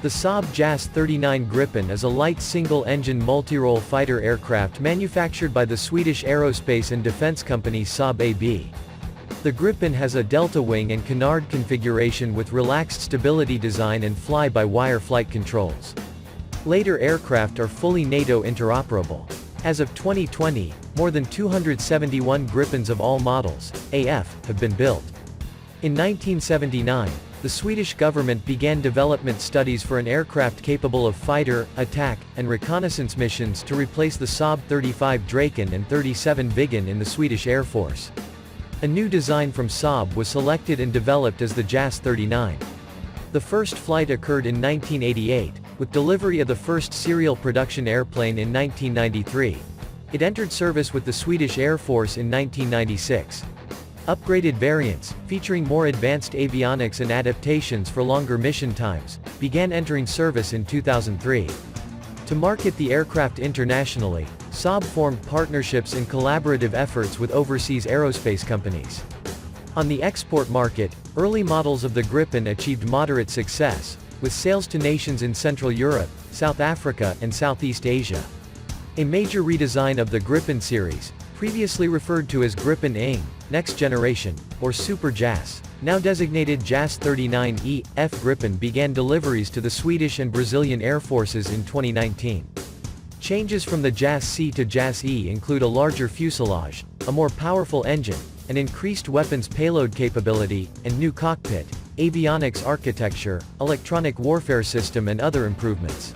The Saab Jas 39 Gripen is a light single-engine multirole fighter aircraft manufactured by the Swedish aerospace and defense company Saab AB. The Gripen has a delta wing and canard configuration with relaxed stability design and fly-by-wire flight controls. Later aircraft are fully NATO interoperable. As of 2020, more than 271 Gripens of all models, AF, have been built. In 1979, the Swedish government began development studies for an aircraft capable of fighter, attack, and reconnaissance missions to replace the Saab 35 Draken and 37 Viggen in the Swedish Air Force. A new design from Saab was selected and developed as the Jas 39. The first flight occurred in 1988, with delivery of the first serial production airplane in 1993. It entered service with the Swedish Air Force in 1996. Upgraded variants, featuring more advanced avionics and adaptations for longer mission times, began entering service in 2003. To market the aircraft internationally, Saab formed partnerships and collaborative efforts with overseas aerospace companies. On the export market, early models of the Gripen achieved moderate success, with sales to nations in Central Europe, South Africa, and Southeast Asia. A major redesign of the Gripen series, previously referred to as Gripen Ing, Next Generation, or Super Jas, now designated Jas 39E, F Gripen began deliveries to the Swedish and Brazilian Air Forces in 2019. Changes from the Jas C to Jas E include a larger fuselage, a more powerful engine, an increased weapons payload capability, and new cockpit, avionics architecture, electronic warfare system and other improvements.